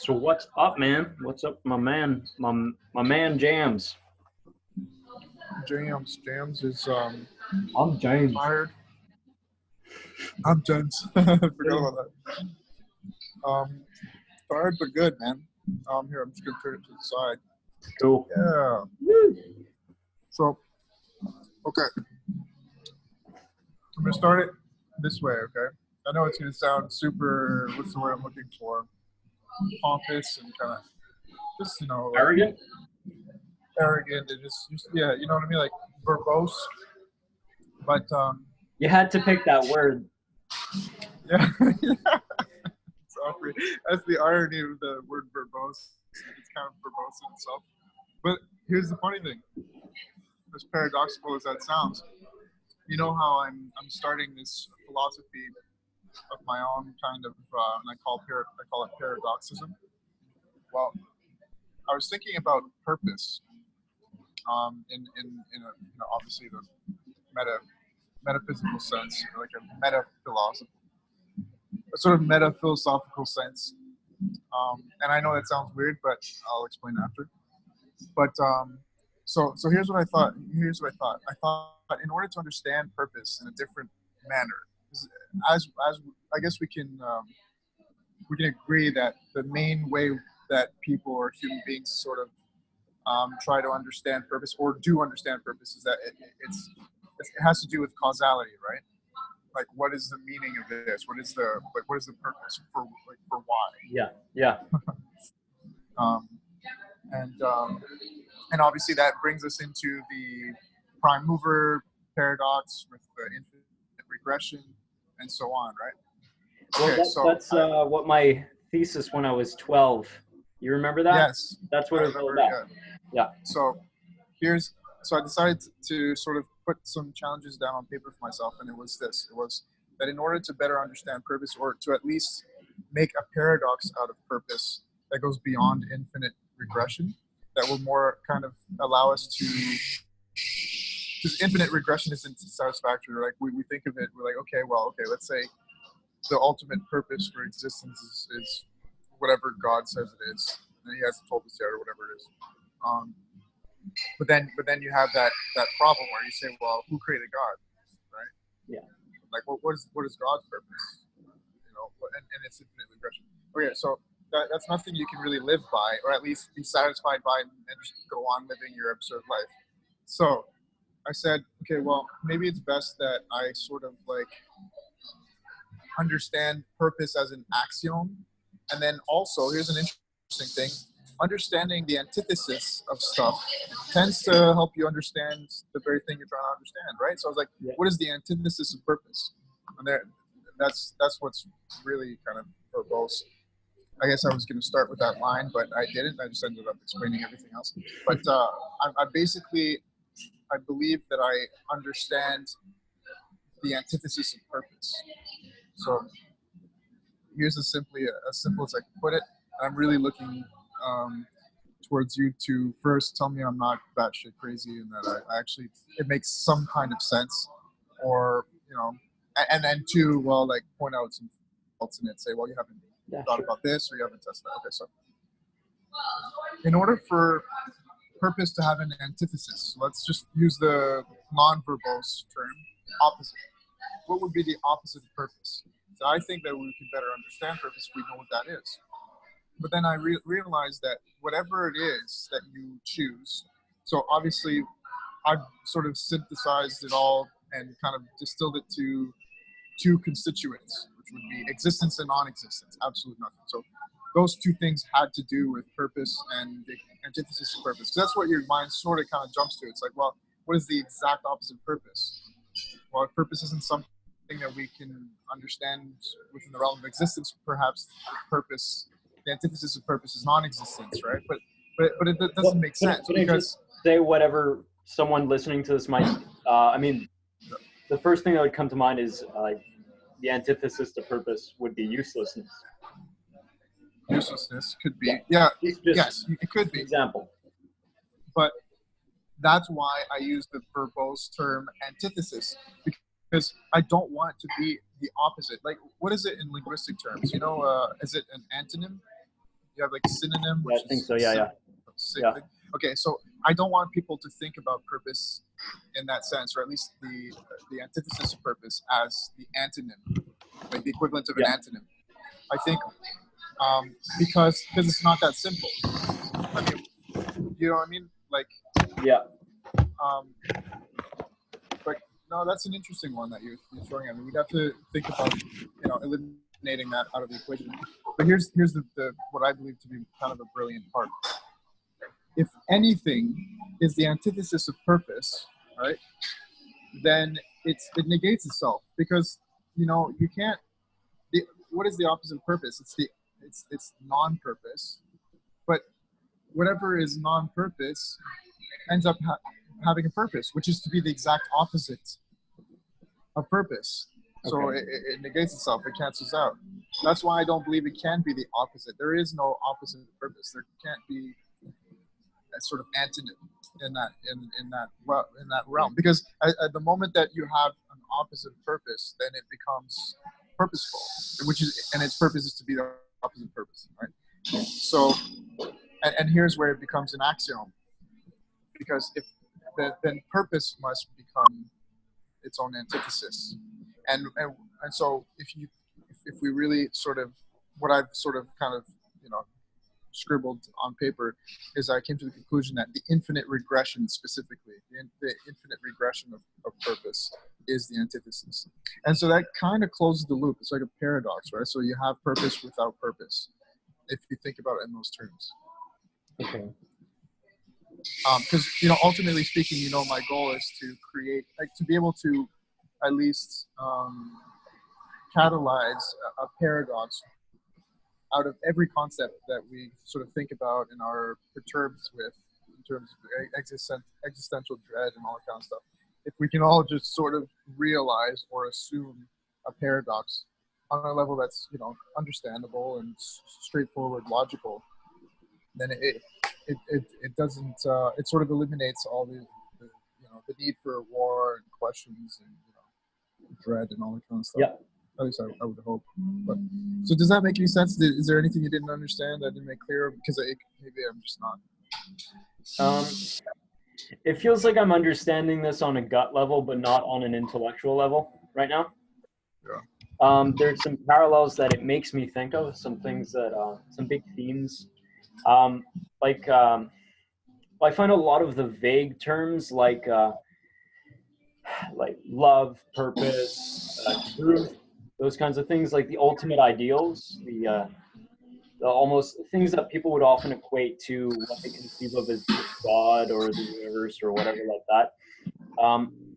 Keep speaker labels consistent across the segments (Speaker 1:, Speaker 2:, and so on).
Speaker 1: So what's up, man? What's up, my man? My man Jams.
Speaker 2: Jams is
Speaker 1: I'm James.
Speaker 2: tired. I'm James. I forgot about that. Tired but good, man. Here I'm just gonna turn it to the side.
Speaker 1: Cool.
Speaker 2: Yeah. So, okay, I'm gonna start it this way. Okay. I know it's gonna sound super. What's the word I'm looking for? Pompous and kind of just like
Speaker 1: Arrogant?
Speaker 2: arrogant and just yeah, you know what I mean, like verbose. But
Speaker 1: You had to pick that word.
Speaker 2: yeah. Sorry. That's the irony of the word verbose. It's kind of verbose in itself. But here's the funny thing. As paradoxical as that sounds, you know how I'm starting this philosophy of my own kind of, and I call it paradoxism. Well, I was thinking about purpose, in a, obviously the metaphysical sense, like a meta philosophy, a sort of meta philosophical sense. And I know that sounds weird, but I'll explain after. But so here's what I thought. I thought in order to understand purpose in a different manner, as I guess we can agree that the main way that people or human beings sort of try to understand purpose or do understand purpose is that it has to do with causality, right? Like, what is the meaning of this? What is the purpose for why?
Speaker 1: Yeah.
Speaker 2: Um, and and obviously that brings us into the prime mover paradox with the infinite regression and so on, right?
Speaker 1: Well,
Speaker 2: Okay, so
Speaker 1: that's what my thesis when I was 12. You remember that?
Speaker 2: yes,
Speaker 1: That's what
Speaker 2: I
Speaker 1: it was all
Speaker 2: remember.
Speaker 1: about.
Speaker 2: Yeah. So so I decided to sort of put some challenges down on paper for myself, and it was this. It was that in order to better understand purpose, or to at least make a paradox out of purpose that goes beyond infinite regression, that will more kind of allow us to, because infinite regression isn't satisfactory. Like we think of it, we're like, okay, let's say the ultimate purpose for existence is whatever God says it is, and He hasn't told us yet, or whatever it is. Um, but then you have that problem where you say, well, who created God, right?
Speaker 1: Yeah.
Speaker 2: Like, what is God's purpose? And it's infinite regression. Okay, so that's nothing you can really live by, or at least be satisfied by, and just go on living your absurd life. So I said, okay, well, maybe it's best that I sort of like understand purpose as an axiom, and then also here's an interesting thing: understanding the antithesis of stuff tends to help you understand the very thing you're trying to understand, right? So I was like,
Speaker 1: Yeah.
Speaker 2: what is the antithesis of purpose? And that's what's really kind of verbose. I guess I was going to start with that line, but I didn't. I just ended up explaining everything else. But I basically, I believe that I understand the antithesis of purpose. So here's as simple as I can put it. I'm really looking towards you to first tell me I'm not batshit crazy, and that I actually, it makes some kind of sense, or and then two, well, like point out some faults in it. Say, well, you haven't thought about this, or you haven't tested that. Okay, so in order for purpose to have an antithesis, let's just use the non-verbose term, opposite. What would be the opposite of purpose? So I think that we can better understand purpose if we know what that is. But then I realized that whatever it is that you choose, so obviously I've sort of synthesized it all and kind of distilled it to two constituents, which would be existence and non-existence, absolute nothing. So those two things had to do with purpose and the antithesis of purpose. So that's what your mind sort of kind of jumps to. It's like, well, what is the exact opposite of purpose? Well, if purpose isn't something that we can understand within the realm of existence, perhaps the antithesis of purpose is non-existence, right? But it doesn't make sense
Speaker 1: Can
Speaker 2: because
Speaker 1: I just say whatever someone listening to this might? I mean, the first thing that would come to mind is the antithesis to purpose would be uselessness.
Speaker 2: Uselessness could be, yes, it could be.
Speaker 1: Example.
Speaker 2: But that's why I use the verbose term antithesis, because I don't want it to be the opposite. Like, what is it in linguistic terms? Is it an antonym? You have like synonym,
Speaker 1: Yeah,
Speaker 2: which
Speaker 1: I think
Speaker 2: is
Speaker 1: so. Yeah.
Speaker 2: same
Speaker 1: Yeah.
Speaker 2: thing. Okay, so I don't want people to think about purpose in that sense, or at least the antithesis of purpose as the antonym, like the equivalent of an
Speaker 1: Yeah.
Speaker 2: antonym. I think because it's not that simple. I mean, you know what I mean? Like,
Speaker 1: Yeah.
Speaker 2: but no, that's an interesting one that you're throwing at me. We'd have to think about, eliminating that out of the equation. But here's the what I believe to be kind of a brilliant part. If anything is the antithesis of purpose, right, then it negates itself, because you can't. What is the opposite of purpose? It's non-purpose. But whatever is non-purpose ends up having a purpose, which is to be the exact opposite of purpose. So
Speaker 1: Okay.
Speaker 2: it negates itself. It cancels out. That's why I don't believe it can be the opposite. There is no opposite of purpose. There can't be a sort of antonym in that realm, because at the moment that you have an opposite purpose, then it becomes purposeful, and its purpose is to be the opposite purpose, right? So, and here's where it becomes an axiom, because then purpose must become its own antithesis, and so if we really sort of, what I've sort of kind of scribbled on paper, is I came to the conclusion that the infinite regression, specifically the infinite regression of purpose, is the antithesis. And so that kind of closes the loop. It's like a paradox, right? So you have purpose without purpose, if you think about it in those terms.
Speaker 1: Okay.
Speaker 2: Because ultimately speaking, my goal is to create, like, to be able to at least catalyze a paradox out of every concept that we sort of think about and are perturbed with, in terms of existential dread and all that kind of stuff. If we can all just sort of realize or assume a paradox on a level that's understandable and straightforward, logical, then it doesn't it sort of eliminates all the need for war and questions and dread and all that kind of stuff.
Speaker 1: Yeah.
Speaker 2: At least I would hope. But so does that make any sense? Is there anything you didn't understand that I didn't make clear? Because maybe I'm just not.
Speaker 1: It feels like I'm understanding this on a gut level, but not on an intellectual level right now.
Speaker 2: Yeah.
Speaker 1: There's some parallels that it makes me think of, some things that, some big themes. I find a lot of the vague terms like love, purpose, truth, those kinds of things, like the ultimate ideals, the almost things that people would often equate to what they conceive of as God or the universe or whatever like that.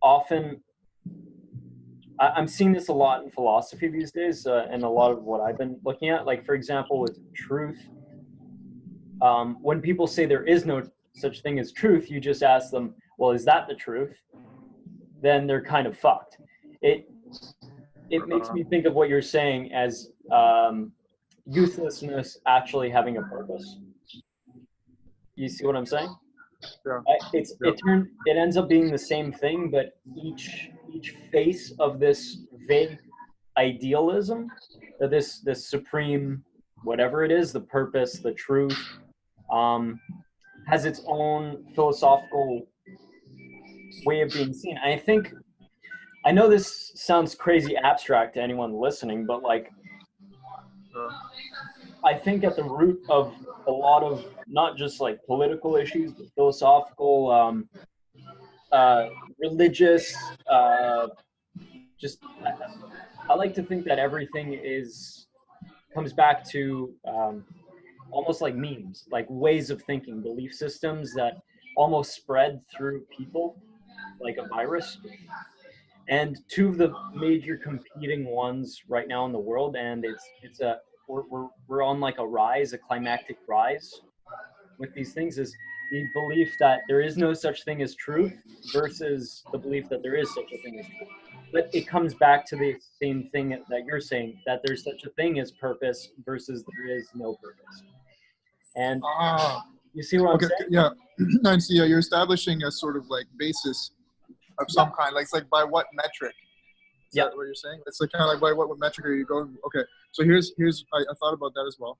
Speaker 1: Often, I'm seeing this a lot in philosophy these days, and a lot of what I've been looking at. Like, for example, with truth, when people say there is no such thing as truth, you just ask them, well, is that the truth? Then they're kind of fucked. It makes me think of what you're saying as uselessness actually having a purpose. You see what I'm saying?
Speaker 2: Yeah.
Speaker 1: It ends up being the same thing, but each face of this vague idealism, this supreme whatever it is, the purpose, the truth, has its own philosophical way of being seen. I know this sounds crazy abstract to anyone listening, but like, I think at the root of a lot of not just like political issues, but philosophical, religious, just I like to think that everything comes back to almost like memes, like ways of thinking, belief systems that almost spread through people like a virus. And two of the major competing ones right now in the world, and we're on like a rise, a climactic rise with these things, is the belief that there is no such thing as truth versus the belief that there is such a thing as truth. But it comes back to the same thing that you're saying, that there's such a thing as purpose versus there is no purpose. And you see what I'm saying?
Speaker 2: Yeah. I see. You're establishing a sort of like basis of some kind. Like, it's like, by what metric? Is that what you're saying? It's like kind of like, by what metric are you going? Okay. So here's I thought about that as well.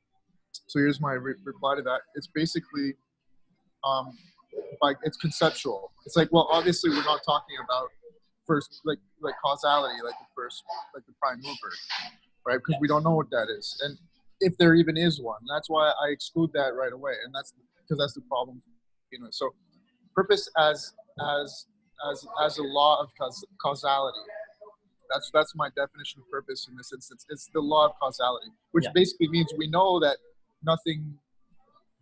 Speaker 2: So here's my reply to that. It's basically um, like it's conceptual. It's like, well, obviously we're not talking about first like causality, like the first, like the prime mover, right? Because we don't know what that is, and if there even is one. That's why I exclude that right away, and that's because that's the problem. You know, so purpose as a law of causality. That's my definition of purpose in this instance. It's the law of causality, which
Speaker 1: Yeah.
Speaker 2: basically means we know that nothing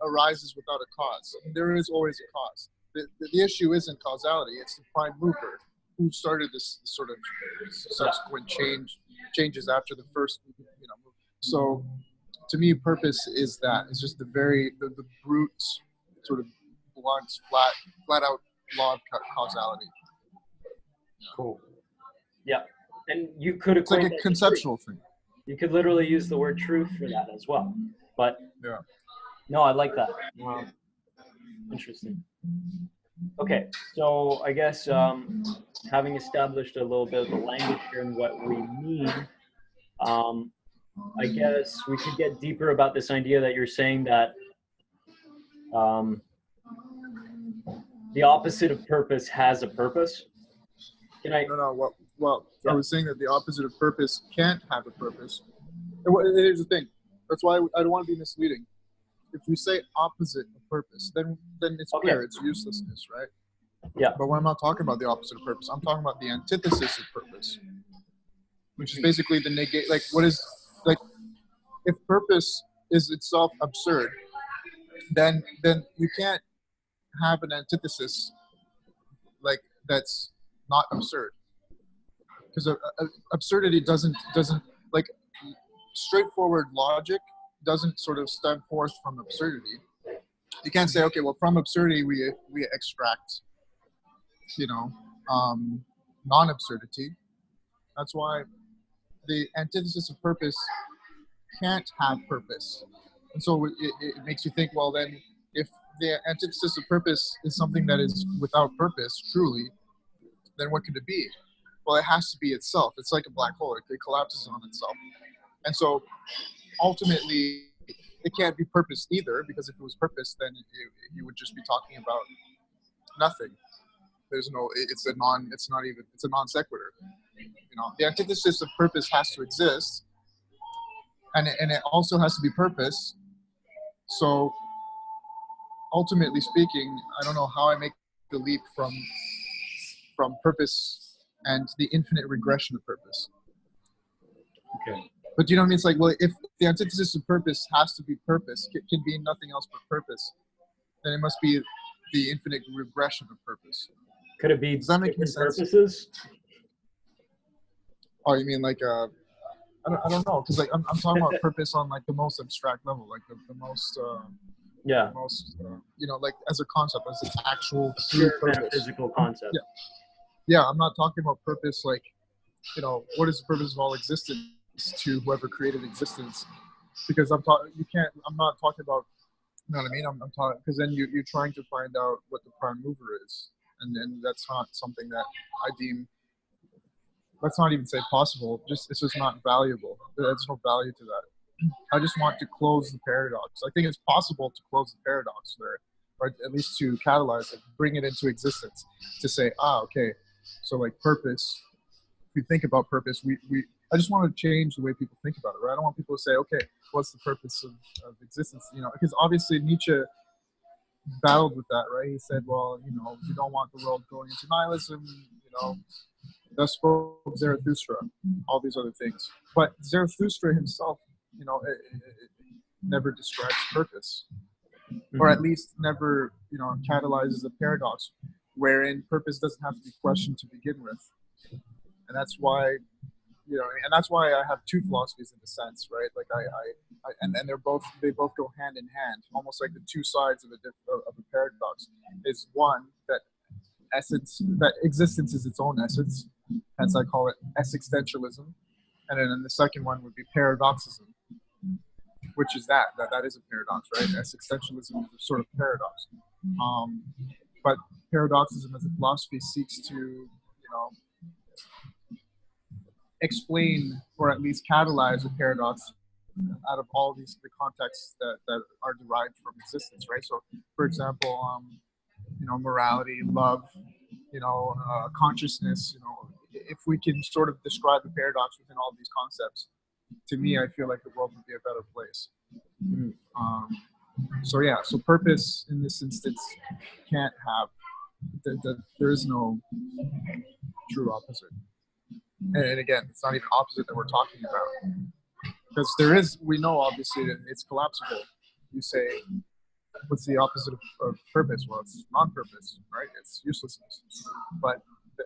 Speaker 2: arises without a cause. There is always a cause. The issue isn't causality; it's the prime mover who started this sort of subsequent changes after the first, move. So, to me, purpose is that. It's just the brute, sort of blunt, flat out law of causality.
Speaker 1: Cool. Yeah. And you could
Speaker 2: It's like
Speaker 1: equate
Speaker 2: a
Speaker 1: that to truth.
Speaker 2: conceptual thing.
Speaker 1: You could literally use the word truth for that as well. But
Speaker 2: Yeah.
Speaker 1: no, I like that. Interesting. Okay, so I guess having established a little bit of the language here and what we mean, I guess we could get deeper about this idea that you're saying that the opposite of purpose has a purpose. Can I?
Speaker 2: No. Well,
Speaker 1: Yeah.
Speaker 2: I was saying that the opposite of purpose can't have a purpose. And here's the thing. That's why I don't want to be misleading. If we say opposite of purpose, then it's
Speaker 1: Okay.
Speaker 2: clear, it's uselessness, right?
Speaker 1: Yeah.
Speaker 2: But when I'm not talking about the opposite of purpose, I'm talking about the antithesis of purpose, which is basically the negate. Like, what is, like, if purpose is itself absurd, then you can't have an antithesis like that's not absurd, because absurdity doesn't like straightforward logic doesn't sort of stem forth from absurdity. You can't say, okay, well, from absurdity we extract, non-absurdity. That's why the antithesis of purpose can't have purpose. And so it makes you think, well, then if the antithesis of purpose is something that is without purpose, truly, then what could it be? Well, it has to be itself. It's like a black hole. It collapses on itself. And so ultimately, it can't be purpose either, because if it was purpose, then you would just be talking about nothing. There's no, it's a non sequitur. The antithesis of purpose has to exist, and it also has to be purpose. So ultimately speaking, I don't know how I make the leap from purpose and the infinite regression of purpose.
Speaker 1: Okay.
Speaker 2: But you know what I mean? It's like, well, if the antithesis of purpose has to be purpose, can be nothing else but purpose, then it must be the infinite regression of purpose.
Speaker 1: Could it be
Speaker 2: Does that make
Speaker 1: different
Speaker 2: sense?
Speaker 1: purposes?
Speaker 2: Oh, you mean like I don't know, because like I'm talking about purpose on like the most abstract level, like the most
Speaker 1: Yeah.
Speaker 2: like as a concept, as an actual true
Speaker 1: Pure
Speaker 2: purpose.
Speaker 1: metaphysical concept.
Speaker 2: Yeah, I'm not talking about purpose like, what is the purpose of all existence to whoever created existence? Because I'm not talking about, you know what I mean? I'm talking, because then you're trying to find out what the prime mover is, and then that's not something that I deem. Let's not even say possible. It's just not valuable. There's no value to that. I just want to close the paradox. I think it's possible to close the paradox there, or at least to catalyze it, bring it into existence, to say, okay, so like purpose. If we think about purpose, I just want to change the way people think about it, right? I don't want people to say, okay, what's the purpose of existence? Because obviously Nietzsche battled with that, right? He said, well, we don't want the world going into nihilism, thus spoke Zarathustra, all these other things. But Zarathustra himself, it never describes purpose, or at least never, catalyzes a paradox wherein purpose doesn't have to be questioned to begin with. And that's why, and that's why I have two philosophies in a sense, right? Like and they both go hand in hand, almost like the two sides of a paradox. Is one that existence is its own essence, hence I call it existentialism, and then the second one would be paradoxism, which is that is a paradox, right? Existentialism is a sort of paradox, but paradoxism as a philosophy seeks to, explain or at least catalyze a paradox out of all the contexts that are derived from existence, right? So, for example, morality, love, consciousness. If we can sort of describe the paradox within all these concepts, to me, I feel like the world would be a better place. So yeah, so purpose in this instance can't have. There is no true opposite. And again, it's not even opposite that we're talking about. Because we know obviously that it's collapsible. You say, what's the opposite of purpose? Well, it's non-purpose, right? It's uselessness. But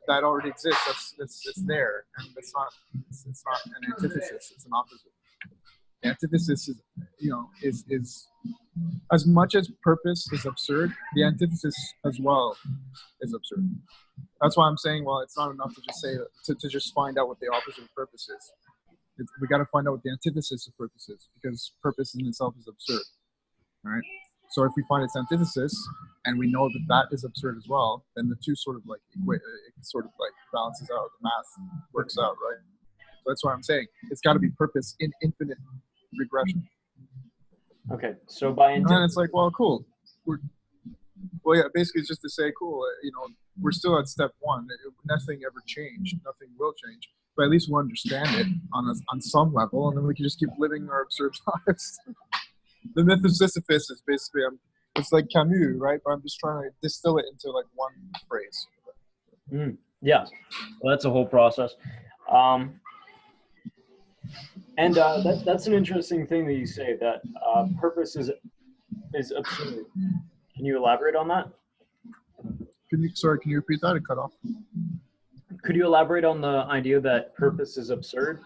Speaker 2: that already exists. It's there, and it's not an antithesis. It's an opposite. The antithesis is as much as purpose is absurd, the antithesis as well is absurd. That's why I'm saying, well, it's not enough to just say to just find out what the opposite of purpose is. We got to find out what the antithesis of purpose is, because purpose in itself is absurd, right? So if we find its antithesis and we know that that is absurd as well, then the two sort of like balances out. The math works out, right? So that's why I'm saying it's got to be purpose in infinite regression.
Speaker 1: Okay, so by
Speaker 2: and then it's like, well, cool. Basically it's just to say, cool. We're still at step one. Nothing ever changed. Nothing will change. But at least we'll understand it on some level, and then we can just keep living our absurd lives. The myth of Sisyphus is basically, it's like Camus, right? But I'm just trying to distill it into like one phrase.
Speaker 1: Yeah, well, that's a whole process. And that's an interesting thing that you say, that purpose is absurd. Can you elaborate on that?
Speaker 2: Can you repeat that? It cut off.
Speaker 1: Could you elaborate on the idea that purpose is absurd?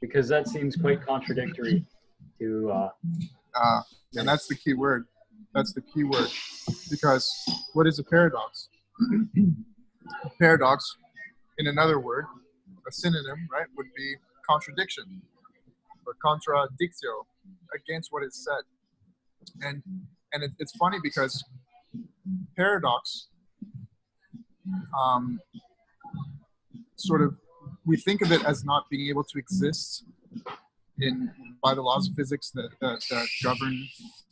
Speaker 1: Because that seems quite contradictory to...
Speaker 2: and that's the key word. That's the key word. Because what is a paradox? A paradox, in another word, a synonym, right, would be contradiction, or contradictio, against what is said. And it's funny because paradox, sort of, we think of it as not being able to exist by the laws of physics that govern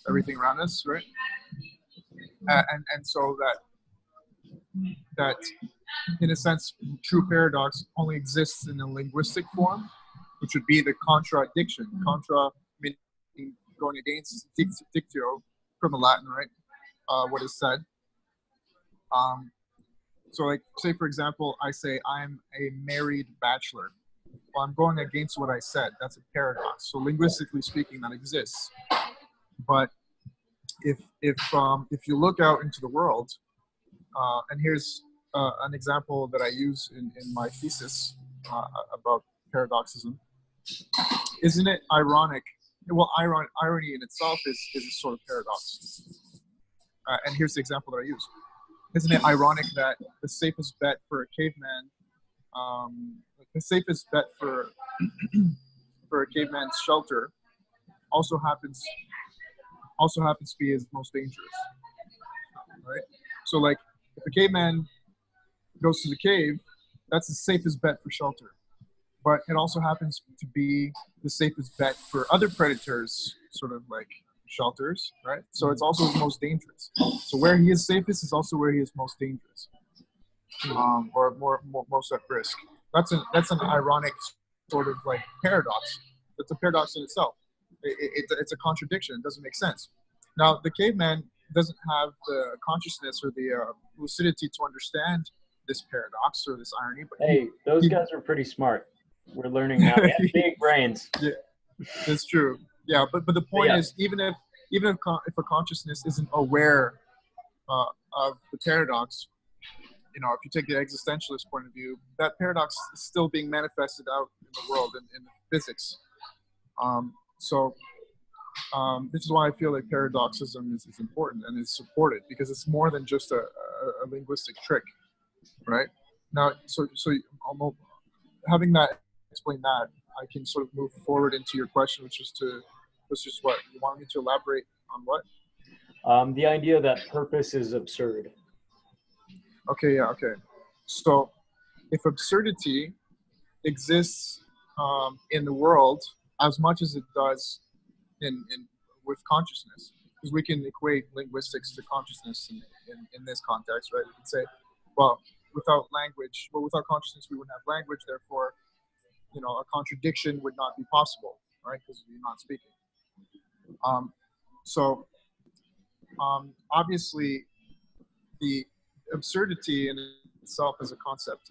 Speaker 2: everything around us, right? And so that in a sense, true paradox only exists in a linguistic form, which would be the contradiction. Contra meaning going against, dictio from the Latin, right? What is said. So like, say for example, I say I'm a married bachelor. Well, I'm going against what I said. That's a paradox. So linguistically speaking, that exists. But if you look out into the world, and here's an example that I use in my thesis about paradoxism. Isn't it ironic? Well, irony in itself is a sort of paradox. And here's the example that I use. Isn't it ironic that the safest bet for a caveman, the safest bet for a caveman's shelter, also happens to be his most dangerous, right? So like, if a caveman goes to the cave, that's the safest bet for shelter. But it also happens to be the safest bet for other predators, sort of like shelters, right? So it's also his most dangerous. So where he is safest is also where he is most dangerous, or most at risk. That's an ironic sort of like paradox. It's a paradox in itself. It's a contradiction. It doesn't make sense. Now the caveman doesn't have the consciousness or the lucidity to understand this paradox or this irony. But
Speaker 1: hey, those guys are pretty smart. We're learning now. They have big brains.
Speaker 2: Yeah, that's true. Yeah, but the point is, even if a consciousness isn't aware of the paradox, if you take the existentialist point of view, that paradox is still being manifested out in the world in physics. So this is why I feel like paradoxism is important and is supported, because it's more than just a linguistic trick, right? Now, so having that explain that, I can sort of move forward into your question, which is what you want me to elaborate on. What?
Speaker 1: The idea that purpose is absurd.
Speaker 2: Okay. Yeah. Okay. So, if absurdity exists in the world as much as it does in with consciousness, because we can equate linguistics to consciousness in this context, right? We can say, well, without consciousness, we wouldn't have language. Therefore, a contradiction would not be possible, right? Because you're not speaking. So obviously, the absurdity in itself as a concept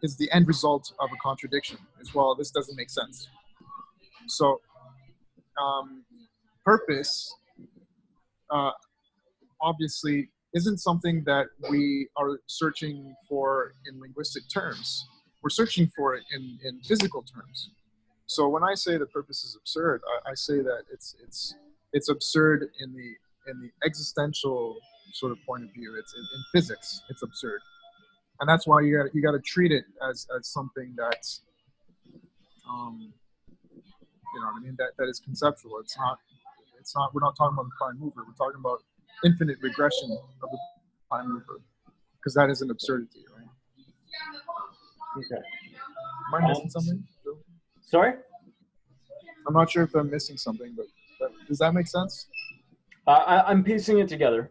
Speaker 2: is the end result of a contradiction as well. This doesn't make sense. So purpose obviously isn't something that we are searching for in linguistic terms. We're searching for it in physical terms. So when I say the purpose is absurd, I say that it's absurd in the existential sort of point of view. It's in physics. It's absurd, and that's why you got to treat it as something that's you know what I mean, that is conceptual. It's not. We're not talking about the prime mover. We're talking about infinite regression of the prime mover, because that is an absurdity, right?
Speaker 1: Okay.
Speaker 2: Am I missing something?
Speaker 1: Sorry?
Speaker 2: I'm not sure if I'm missing something, but does that make sense?
Speaker 1: I'm piecing it together.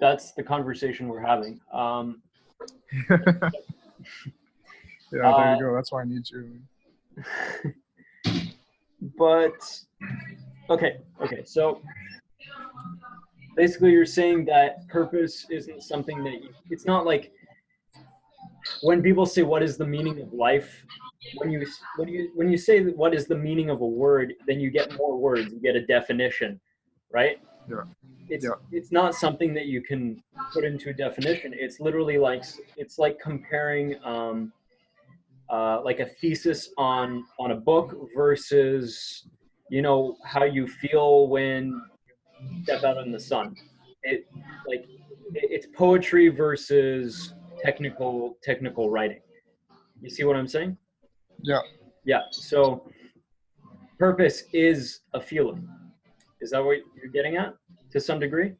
Speaker 1: That's the conversation we're having.
Speaker 2: Yeah, there you go. That's why I need you.
Speaker 1: But okay. So basically, you're saying that purpose isn't something that it's not like when people say what is the meaning of life. When you say what is the meaning of a word, then you get more words. You get a definition, right?
Speaker 2: Yeah.
Speaker 1: It's not something that you can put into a definition. It's literally like comparing like a thesis on a book versus how you feel when you step out in the sun. It's poetry versus technical writing. You see what I'm saying? Yeah. So purpose is a feeling. Is that what you're getting at to some degree?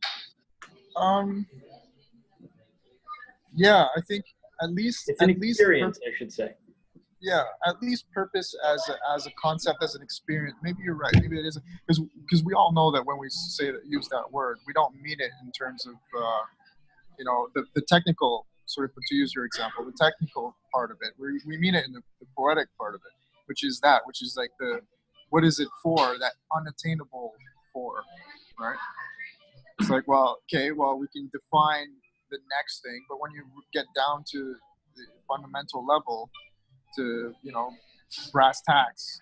Speaker 2: Yeah, I think at least
Speaker 1: it's an experience, I should say.
Speaker 2: Yeah, at least purpose as a concept, as an experience. Maybe you're right. Maybe it is, because we all know that when we use that word, we don't mean it in terms of the technical sort of, to use your example, the technical part of it. We mean it in the poetic part of it, which is like what is it for, that unattainable for, right? It's like, we can define the next thing, but when you get down to the fundamental level, to brass tacks,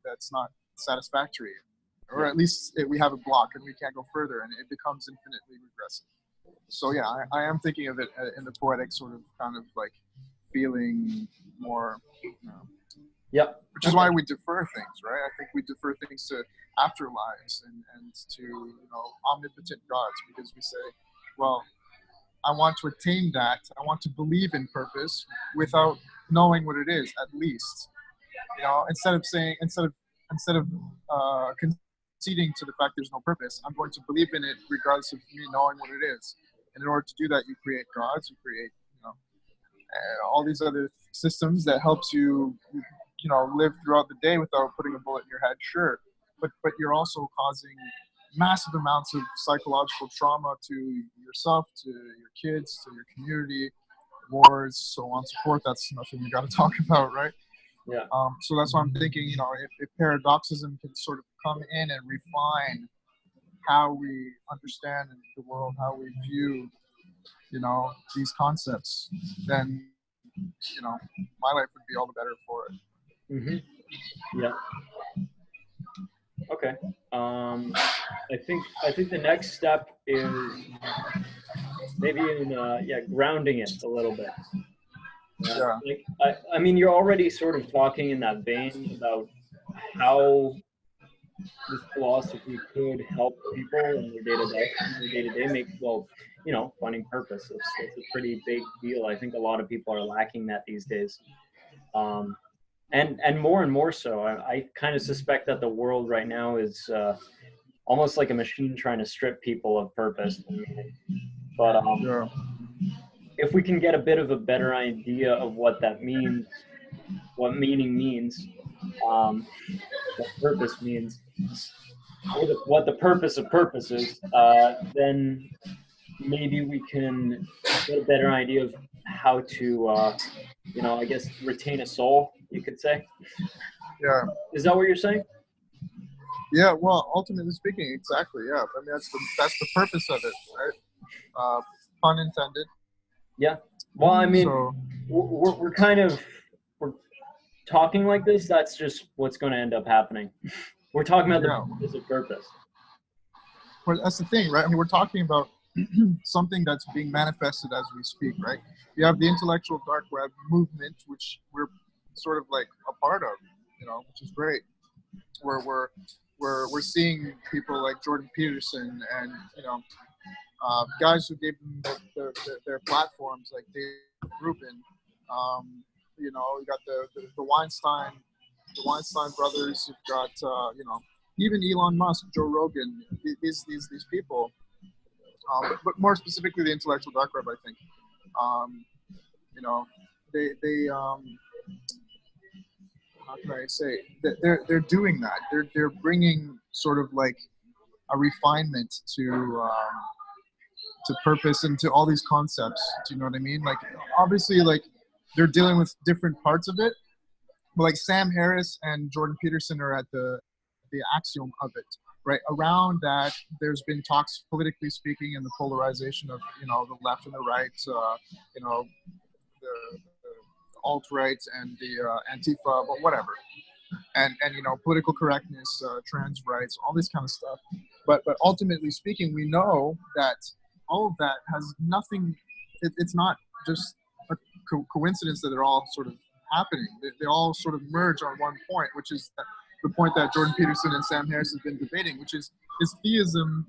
Speaker 2: that's not satisfactory, or at least we have a block and we can't go further, and it becomes infinitely regressive. So yeah, I am thinking of it in the poetic sort of kind of like feeling more.
Speaker 1: Yep.
Speaker 2: Which is why we defer things, right? I think we defer things to afterlives and to omnipotent gods, because we say, well, I want to attain that. I want to believe in purpose without knowing what it is, at least. Instead of conceding to the fact there's no purpose, I'm going to believe in it regardless of me knowing what it is. And in order to do that, you create gods, you create all these other systems that helps you live throughout the day without putting a bullet in your head. Sure, but you're also causing massive amounts of psychological trauma to yourself, to your kids, to your community, wars, so on and so forth. That's nothing we got to talk about, right?
Speaker 1: Yeah.
Speaker 2: So that's why I'm thinking, if paradoxism can sort of come in and refine how we understand the world, how we view, these concepts, then, my life would be all the better for it.
Speaker 1: Mm-hmm. Yeah. Okay. I think the next step is maybe grounding it a little bit.
Speaker 2: Yeah.
Speaker 1: I mean, you're already sort of talking in that vein about how this philosophy could help people in their day-to-day make, finding purpose. It's a pretty big deal. I think a lot of people are lacking that these days. And more and more so. I kind of suspect that the world right now is almost like a machine trying to strip people of purpose and meaning. But if we can get a bit of a better idea of what that means, what meaning means, um, what purpose means, or what the purpose of purpose is, then maybe we can get a better idea of how to, I guess, retain a soul, you could say.
Speaker 2: Yeah.
Speaker 1: Is that what you're saying?
Speaker 2: Yeah. Well, ultimately speaking, exactly. Yeah. I mean, that's the purpose of it, right? Pun intended.
Speaker 1: Yeah. Well, I mean,
Speaker 2: So
Speaker 1: we're kind of we're talking like this. That's just what's going to end up happening. We're talking about the
Speaker 2: yeah.
Speaker 1: purpose of purpose.
Speaker 2: Well, that's the thing, right? I mean, we're talking about something that's being manifested as we speak, right? You have the intellectual dark web movement, which we're sort of like a part of, which is great. Where we're seeing people like Jordan Peterson and guys who gave them their platforms, like Dave Rubin. You got the Weinstein brothers. You've got even Elon Musk, Joe Rogan. These people, but more specifically the intellectual dark web, I think. You know, they how can I say, they're doing that. They're bringing sort of like a refinement to purpose and to all these concepts. Do you know what I mean? Like obviously, like they're dealing with different parts of it. But like Sam Harris and Jordan Peterson are at the axiom of it, right? Around that, there's been talks politically speaking and the polarization of the left and the right, the alt right and the Antifa, but whatever, and political correctness, trans rights, all this kind of stuff. But ultimately speaking, we know that all of that has nothing. It's not just a coincidence that they're all sort of happening. They all sort of merge on one point, which is the point that Jordan Peterson and Sam Harris have been debating, which is theism.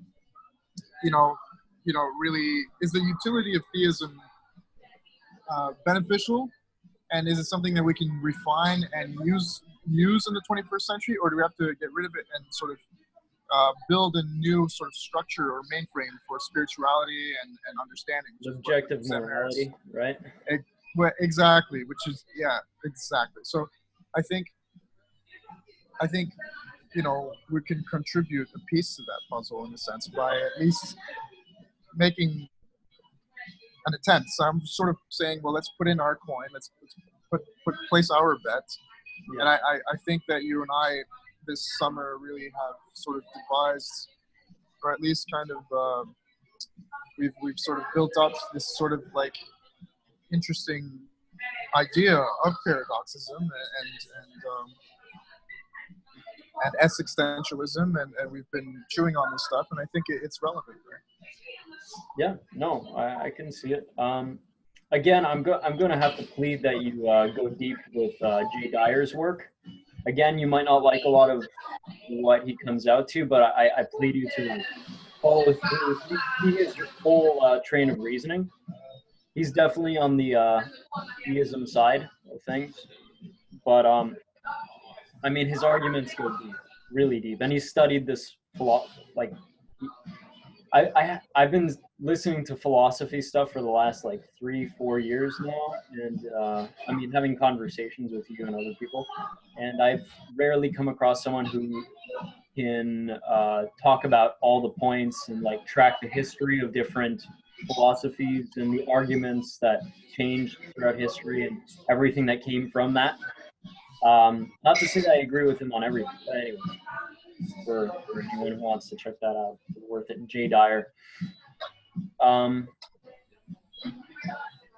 Speaker 2: Really is the utility of theism beneficial, and is it something that we can refine and use in the 21st century, or do we have to get rid of it and sort of build a new sort of structure or mainframe for spirituality and understanding?
Speaker 1: Objective morality, right?
Speaker 2: Well, exactly, which is exactly. So I think we can contribute a piece to that puzzle in a sense by at least making an attempt. So I'm sort of saying, well, let's put in our coin, let's place our bet. Yeah. And I think that you and I this summer really have sort of devised, or at least kind of we've sort of built up this sort of like interesting idea of paradoxism and existentialism, and we've been chewing on this stuff, and I think it's relevant. Right?
Speaker 1: Yeah, no, I can see it. Again, I'm going to have to plead that you go deep with Jay Dyer's work. Again, you might not like a lot of what he comes out to, but I plead you to follow through. He is your whole train of reasoning. He's definitely on the theism side of things, but I mean, his arguments go deep, really deep, and he studied this like. I've been listening to philosophy stuff for the last like 3-4 years now, and I mean having conversations with you and other people, and I've rarely come across someone who can talk about all the points and like track the history of different philosophies and the arguments that changed throughout history and everything that came from that. Not to say that I agree with him on everything, but anyway. For anyone who wants to check that out, it's worth it. Jay Dyer.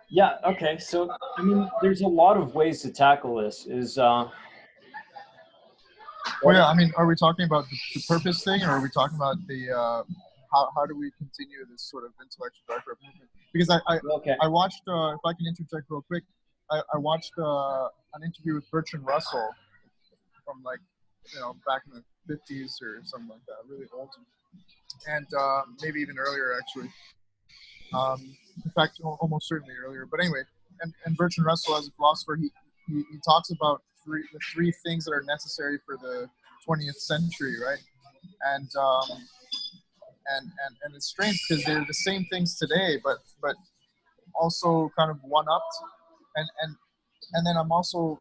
Speaker 1: Yeah. Okay. So I mean, there's a lot of ways to tackle this.
Speaker 2: Well, yeah. I mean, are we talking about the purpose thing, or are we talking about the how do we continue this sort of intellectual dark web movement? Because I watched, if I can interject real quick, I watched an interview with Bertrand Russell from like back in the 50s or something like that, really old, and maybe even earlier actually. In fact, almost certainly earlier. But anyway, and Bertrand Russell, as a philosopher, he talks about the three things that are necessary for the 20th century, right? And it's strange because they're the same things today, but also kind of one upped. And then I've also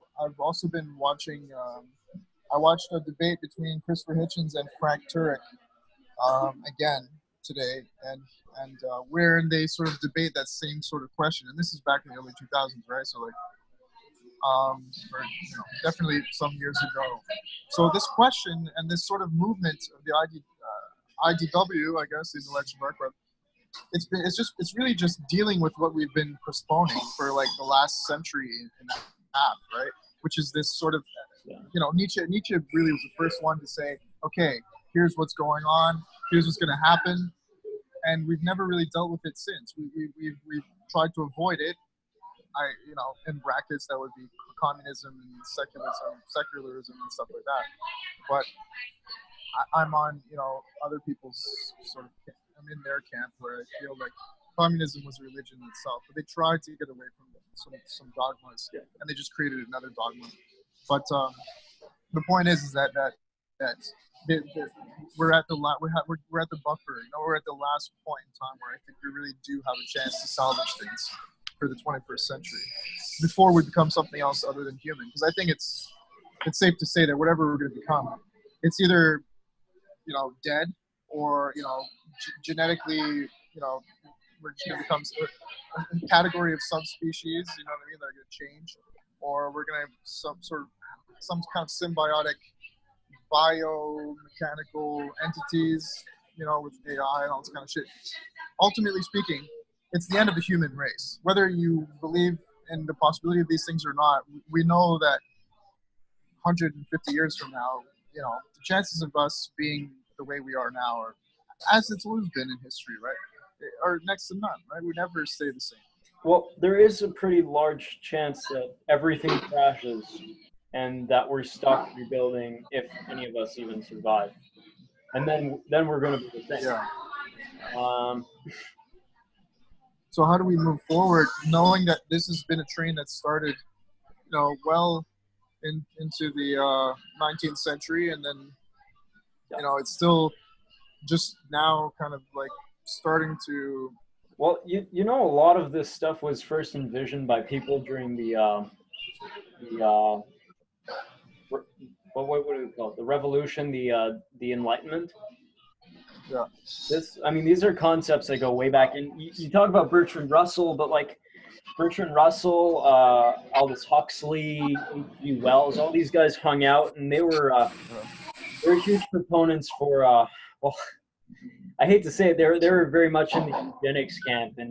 Speaker 2: been watching I watched a debate between Christopher Hitchens and Frank Turek again today, and where they sort of debate that same sort of question. And this is back in the early 2000s, right? So like, or, definitely some years ago. So this question and this sort of movement of the IDW, I guess, the intellectual dark it's really just dealing with what we've been postponing for like the last century and a half, right? Which is this sort of, Nietzsche really was the first one to say, okay, here's what's going on, here's what's going to happen, and we've never really dealt with it since. We've tried to avoid it. In brackets, that would be communism and secularism and stuff like that. But I'm on, other people's sort of, I'm in their camp where I feel like communism was a religion itself, but they tried to get away from some dogmas, and they just created another dogma. But the point is that we're at the we're at the buffer. We're at the last point in time where I think we really do have a chance to salvage things for the 21st century before we become something else other than human. Because I think it's safe to say that whatever we're going to become, it's either dead, or genetically, we're just going to become a category of subspecies, that are going to change, or we're going to have some kind of symbiotic biomechanical entities, with AI and all this kind of shit. Ultimately speaking, it's the end of the human race. Whether you believe in the possibility of these things or not, we know that 150 years from now, the chances of us being the way we are now, are, as it's always been in history, right, are next to none, right? We never stay the same.
Speaker 1: Well, there is a pretty large chance that everything crashes and that we're stuck rebuilding if any of us even survive. And then we're going to be the same.
Speaker 2: Yeah. So how do we move forward, knowing that this has been a train that started, well into the 19th century, and then, it's still just now kind of like starting to.
Speaker 1: Well, a lot of this stuff was first envisioned by people during what do we call it? The Revolution, the Enlightenment.
Speaker 2: Yeah.
Speaker 1: These are concepts that go way back. And you talk about Bertrand Russell, but like Bertrand Russell, Aldous Huxley, H.G. Wells, all these guys hung out, and they were huge proponents for. Well, I hate to say it, they were very much in the eugenics camp, and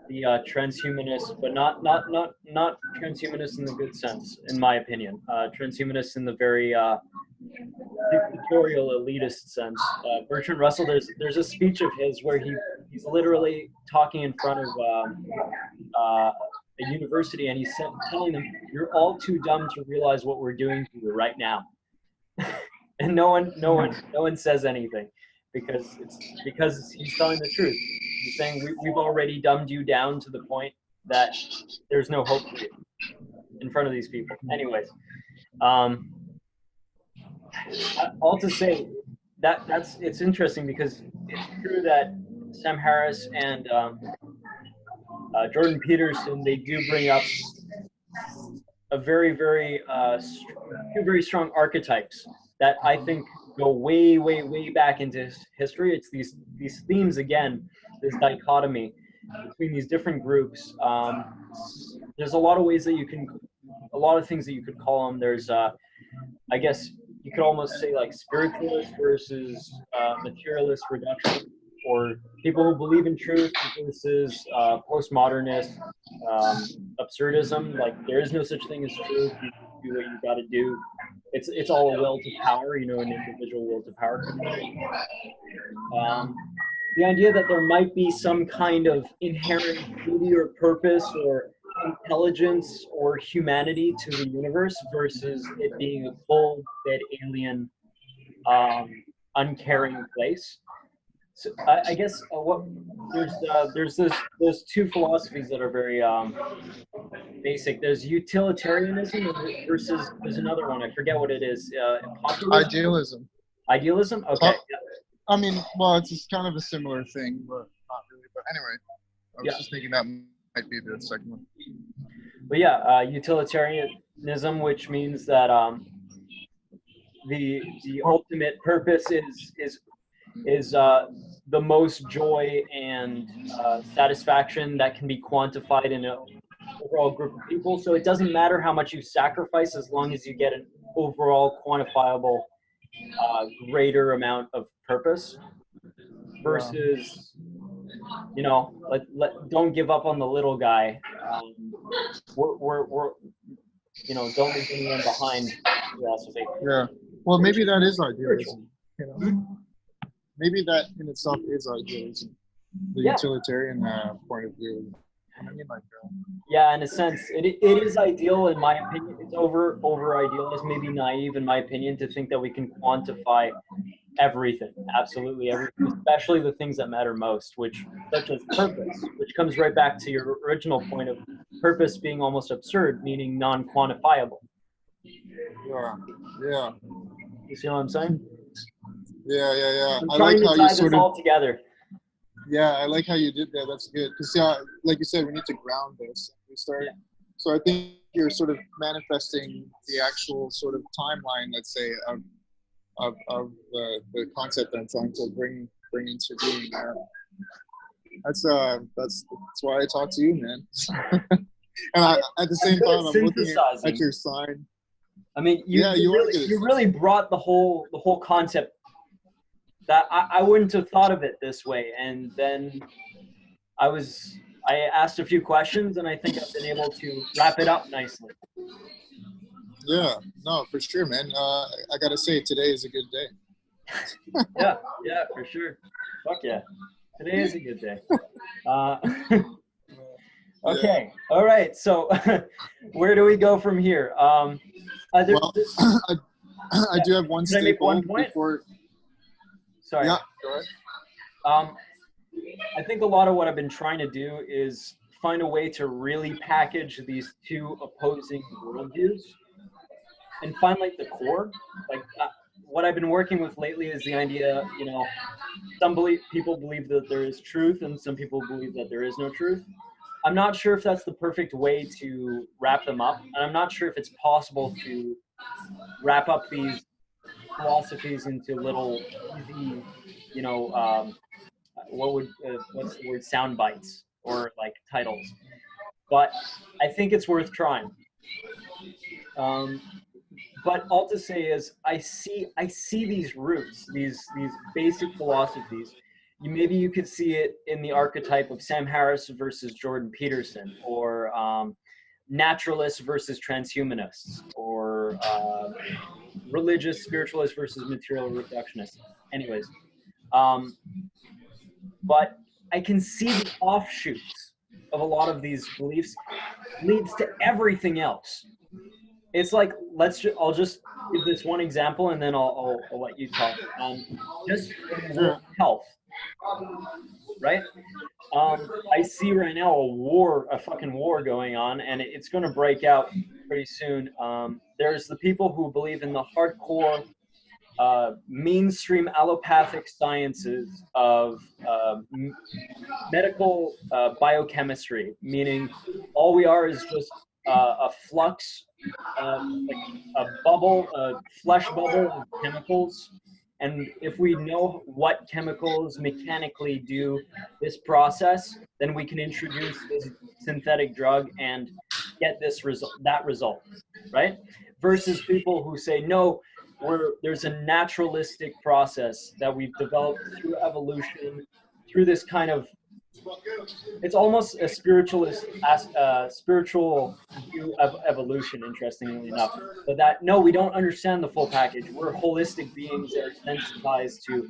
Speaker 1: the transhumanists, but not transhumanists in the good sense, in my opinion. Transhumanists in the very dictatorial elitist sense. Bertrand Russell, there's a speech of his where he's literally talking in front of a university, and he's telling them, "You're all too dumb to realize what we're doing to you right now." And no one says anything, because he's telling the truth. He's saying we've already dumbed you down to the point that there's no hope for you in front of these people. Anyways, all to say that's it's interesting, because it's true that Sam Harris and Jordan Peterson, they do bring up a very two very strong archetypes that I think go way back into history. It's these themes again, this dichotomy between these different groups. There's a lot of ways that a lot of things that you could call them. There's, I guess you could almost say like spiritualist versus materialist reduction, or people who believe in truth versus postmodernist absurdism. Like there is no such thing as truth. You do what you got to do. It's all a will to power, an individual will to power. The idea that there might be some kind of inherent beauty or purpose or intelligence or humanity to the universe versus it being a cold, dead, alien, uncaring place. So I guess there's those two philosophies that are very basic. There's utilitarianism versus there's another one. I forget what it is.
Speaker 2: Idealism.
Speaker 1: Idealism? Okay.
Speaker 2: Well, it's just kind of a similar thing, but not really. But anyway, I was just thinking that might be the second one.
Speaker 1: But yeah, Cartesianism, which means that the ultimate purpose is the most joy and satisfaction that can be quantified in an overall group of people. So it doesn't matter how much you sacrifice as long as you get an overall quantifiable greater amount of purpose versus don't give up on the little guy. We're don't leave anyone behind philosophy.
Speaker 2: Yeah. Well, maybe that is idealism. Maybe that in itself is idealism, the utilitarian point of view. I mean,
Speaker 1: yeah, in a sense, it is ideal in my opinion. It's over ideal. It's maybe naive in my opinion to think that we can quantify everything, absolutely everything, especially the things that matter most, such as purpose, which comes right back to your original point of purpose being almost absurd, meaning non-quantifiable.
Speaker 2: Yeah.
Speaker 1: You see what I'm saying?
Speaker 2: Yeah.
Speaker 1: I'm trying to tie this all together.
Speaker 2: Yeah, I like how you did that. That's good. Because, like you said, we need to ground this.
Speaker 1: Yeah.
Speaker 2: So I think you're sort of manifesting the actual sort of timeline, let's say, of the concept that I'm trying to bring into being. That's why I talk to you, man. And at the same time, I'm looking at your sign.
Speaker 1: I mean, you really brought the whole concept that I wouldn't have thought of it this way. And then I asked a few questions, and I think I've been able to wrap it up nicely.
Speaker 2: Yeah, no, for sure, man. I gotta say, today is a good day.
Speaker 1: yeah, for sure. Fuck yeah, today is a good day. Okay, all right. So, where do we go from here?
Speaker 2: I do have one staple before.
Speaker 1: Sorry.
Speaker 2: Yeah, go ahead.
Speaker 1: I think a lot of what I've been trying to do is find a way to really package these two opposing worldviews and find like the core. Like what I've been working with lately is the idea, people believe that there is truth and some people believe that there is no truth. I'm not sure if that's the perfect way to wrap them up, and I'm not sure if it's possible to wrap up these philosophies into little easy, what's the word, sound bites or like titles. But I think it's worth trying. But all to say is, I see these roots, these basic philosophies. Maybe you could see it in the archetype of Sam Harris versus Jordan Peterson, or naturalists versus transhumanists, or religious spiritualists versus material reductionists. Anyways, but I can see the offshoots of a lot of these beliefs leads to everything else. It's like, I'll just give this one example, and then I'll let you talk. Just health, right? I see right now a fucking war going on, and it's going to break out pretty soon. There's the people who believe in the hardcore mainstream allopathic sciences of medical biochemistry, meaning all we are is just a flux, like a bubble, a flesh bubble of chemicals. And if we know what chemicals mechanically do this process, then we can introduce this synthetic drug and get that result, right? Versus people who say, no, there's a naturalistic process that we've developed through evolution, through this kind of, it's almost a spiritual view of evolution, interestingly enough. But that, no, we don't understand the full package. We're holistic beings that are sensitized to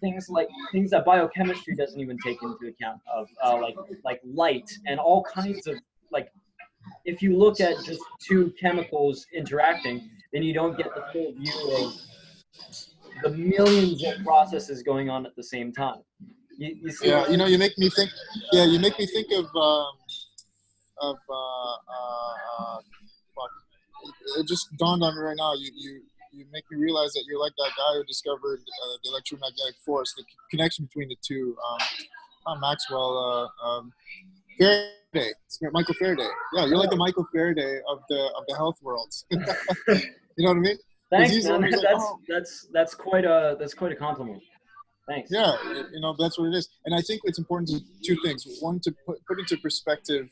Speaker 1: things that biochemistry doesn't even take into account, of like light and all kinds of, like, if you look at just two chemicals interacting, then you don't get the full view of the millions of processes going on at the same time. You see,
Speaker 2: yeah, you make me think. Yeah, you make me think of fuck. It just dawned on me right now. You make me realize that you're like that guy who discovered the electromagnetic force, the connection between the two. Not Maxwell. Faraday. It's Michael Faraday. Yeah, you're like the Michael Faraday of the health world. You know what I mean?
Speaker 1: Thanks, man.
Speaker 2: Always like, oh,
Speaker 1: That's quite a compliment. Thanks.
Speaker 2: yeah, that's what it is. And I think it's important to two things. One, to put into perspective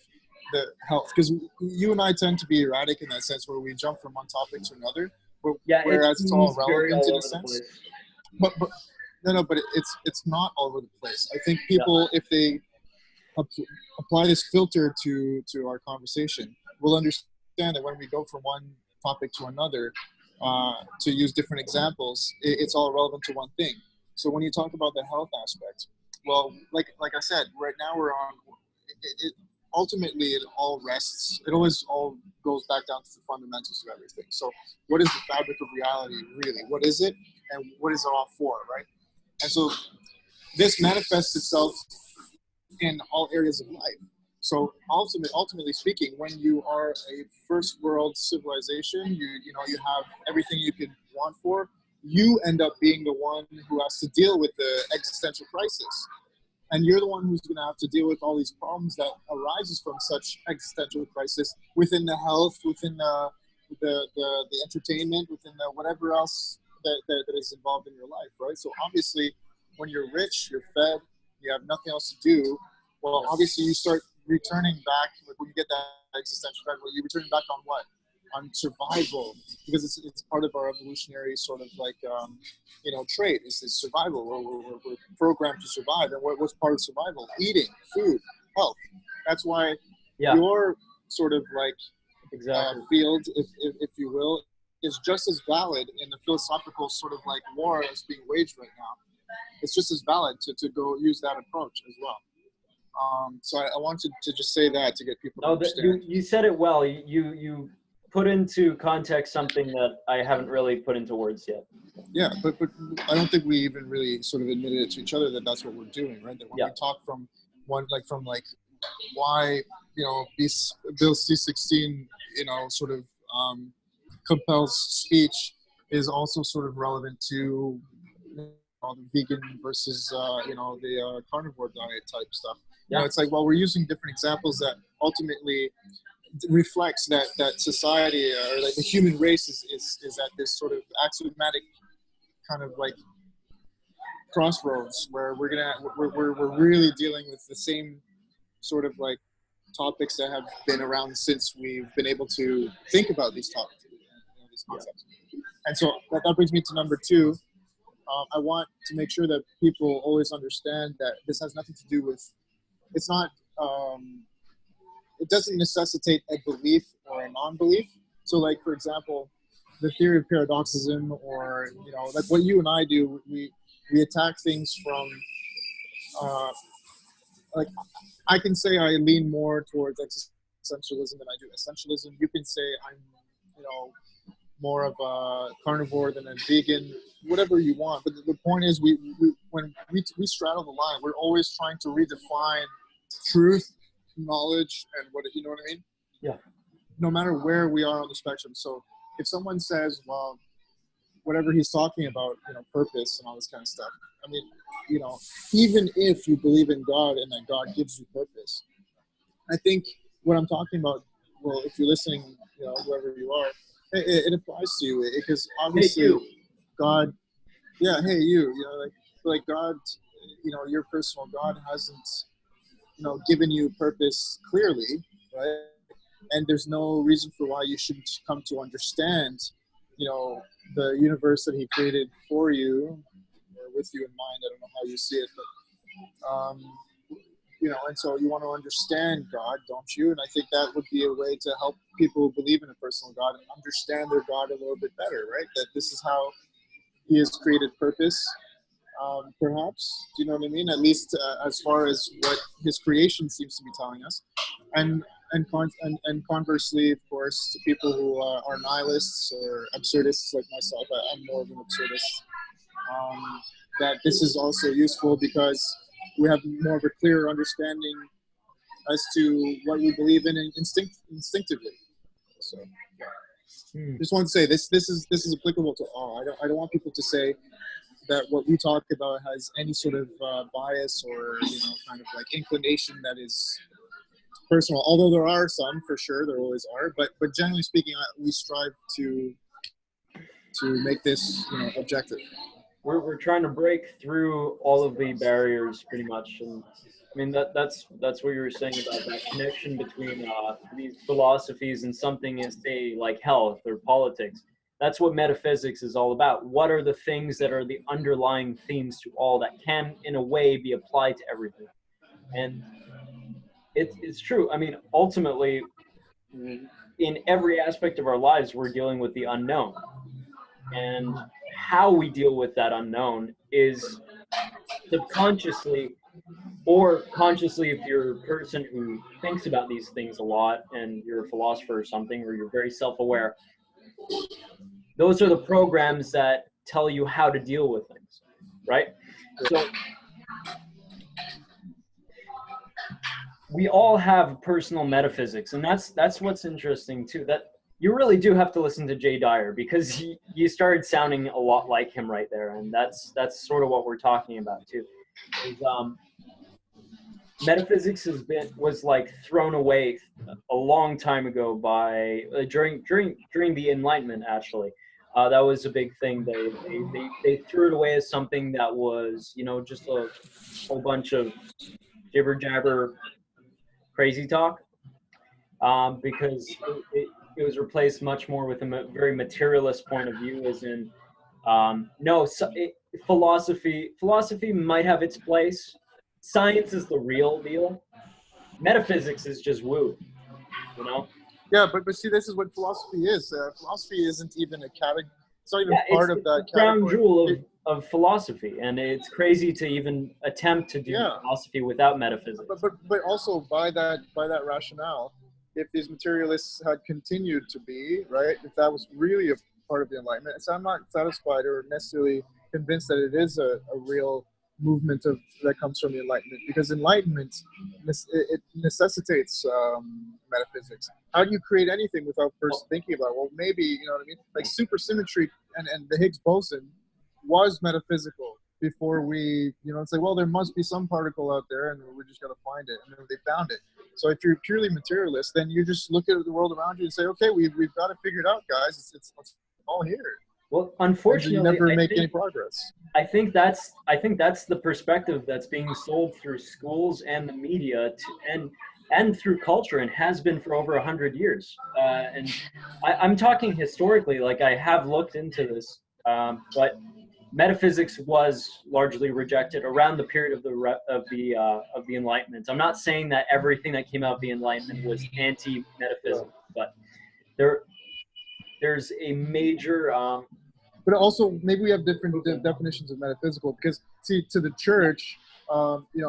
Speaker 2: the health, because you and I tend to be erratic in that sense, where we jump from one topic to another,
Speaker 1: Yeah,
Speaker 2: whereas it's all
Speaker 1: very
Speaker 2: relevant
Speaker 1: all
Speaker 2: in a
Speaker 1: over the
Speaker 2: sense.
Speaker 1: place.
Speaker 2: But no, but it's not all over the place. I think people, if they apply this filter to our conversation, will understand that when we go from one topic to another, to use different examples, it's all relevant to one thing. So when you talk about the health aspect, well, like I said, right now we're on. Ultimately, it all rests. It always all goes back down to the fundamentals of everything. So, what is the fabric of reality really? What is it, and what is it all for, right? And so, this manifests itself in all areas of life. So ultimately speaking, when you are a first world civilization, you have everything you could want for. You end up being the one who has to deal with the existential crisis, and you're the one who's going to have to deal with all these problems that arises from such existential crisis within the health, within the entertainment, within the whatever else that is involved in your life, right? So obviously, when you're rich, you're fed, you have nothing else to do. Well, obviously, you start returning back, like when you get that existential crisis, you return back on what? On survival, because it's part of our evolutionary sort of like trait is survival. We're programmed to survive, and what's part of survival? Eating, food, health. That's why your sort of like field, if you will, is just as valid in the philosophical sort of like war that's being waged right now. It's just as valid to go use that approach as well. So I wanted to just say that to get people to understand.
Speaker 1: You said it well. You put into context something that I haven't really put into words yet.
Speaker 2: Yeah, but I don't think we even really sort of admitted it to each other that that's what we're doing, right? That when we talk from why Bill C-16 sort of compels speech is also sort of relevant to the vegan versus the carnivore diet type stuff. It's like, well, we're using different examples that ultimately reflects that society or like the human race is at this sort of axiomatic kind of like crossroads where we're really dealing with the same sort of like topics that have been around since we've been able to think about these topics, these concepts. And so that brings me to number two. I want to make sure that people always understand that this has nothing to do with, it's not, it doesn't necessitate a belief or a non-belief. So like, for example, the theory of paradoxism, or, like what you and I do, we attack things from, like, I can say I lean more towards existentialism than I do essentialism. You can say I'm, more of a carnivore than a vegan, whatever you want. But the point is, when we straddle the line, we're always trying to redefine truth, knowledge, and you know what I mean?
Speaker 1: Yeah.
Speaker 2: No matter where we are on the spectrum. So if someone says, well, whatever he's talking about, purpose and all this kind of stuff, I mean, even if you believe in God and that God gives you purpose, I think what I'm talking about, well, if you're listening, whoever you are, it applies to you, because obviously God, hey you, like God, your personal God hasn't, given you purpose clearly, right? And there's no reason for why you shouldn't come to understand, the universe that He created for you, or with you in mind. I don't know how you see it, but and so you want to understand God, don't you? And I think that would be a way to help people who believe in a personal God and understand their God a little bit better, right? That this is how He has created purpose, perhaps. Do you know what I mean? At least as far as what His creation seems to be telling us. And conversely, of course, to people who are nihilists or absurdists like myself, I'm more of an absurdist, that this is also useful because we have more of a clearer understanding as to what we believe in instinctively. So, just want to say this is applicable to all. I don't want people to say that what we talk about has any sort of bias or kind of like inclination that is personal. Although there are some, for sure, there always are. But generally speaking, we strive to make this, objective.
Speaker 1: We're trying to break through all of the barriers pretty much, and I mean that's what you were saying about that connection between these philosophies and something as say like health or politics. That's what metaphysics is all about. What are the things that are the underlying themes to all that can in a way be applied to everything? And it's true. I mean, ultimately, in every aspect of our lives, we're dealing with the unknown. And how we deal with that unknown is subconsciously or consciously, if you're a person who thinks about these things a lot and you're a philosopher or something, or you're very self-aware, those are the programs that tell you how to deal with things, right? So we all have personal metaphysics, and that's what's interesting too. That you really do have to listen to Jay Dyer, because you started sounding a lot like him right there, and that's sort of what we're talking about too. Is, metaphysics was like thrown away a long time ago by during the Enlightenment actually. That was a big thing. They threw it away as something that was just a whole bunch of jibber jabber crazy talk, because it was replaced much more with a very materialist point of view, as in no, philosophy might have its place. Science is the real deal. Metaphysics is just woo,
Speaker 2: Yeah, but see, this is what philosophy is. Philosophy isn't even a category. It's not even part of that
Speaker 1: category. Crown jewel of philosophy, and it's crazy to even attempt to do philosophy without metaphysics.
Speaker 2: But also by that rationale, if these materialists had continued to be right, if that was really a part of the Enlightenment, so I'm not satisfied or necessarily convinced that it is a real movement that comes from the Enlightenment, because Enlightenment it necessitates metaphysics. How do you create anything without first thinking about it? Well, maybe, you know what I mean, like supersymmetry and the Higgs boson was metaphysical before we say, well, there must be some particle out there and we're just going to find it, and then they found it. So if you're purely materialist, then you just look at the world around you and say, okay, we've got to figure it out, guys. It's all here.
Speaker 1: Well, unfortunately,
Speaker 2: you never make any progress.
Speaker 1: I think that's the perspective that's being sold through schools and the media and through culture, and has been for over 100 years. And I'm talking historically, like I have looked into this, but metaphysics was largely rejected around the period of the Enlightenment. I'm not saying that everything that came out of the Enlightenment was anti-metaphysics, but there's a major
Speaker 2: but also maybe we have different definitions of metaphysical, because see, to the church,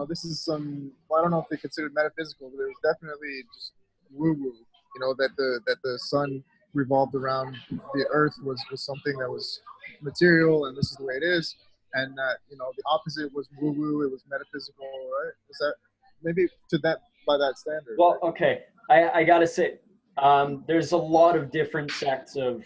Speaker 2: this is I don't know if they consider it metaphysical, but there's definitely just woo-woo, that the sun revolved around the earth was something that was material, and this is the way it is, and that the opposite was woo-woo, it was metaphysical, right? Is that maybe by that standard?
Speaker 1: Well, okay, I gotta say, there's a lot of different sects of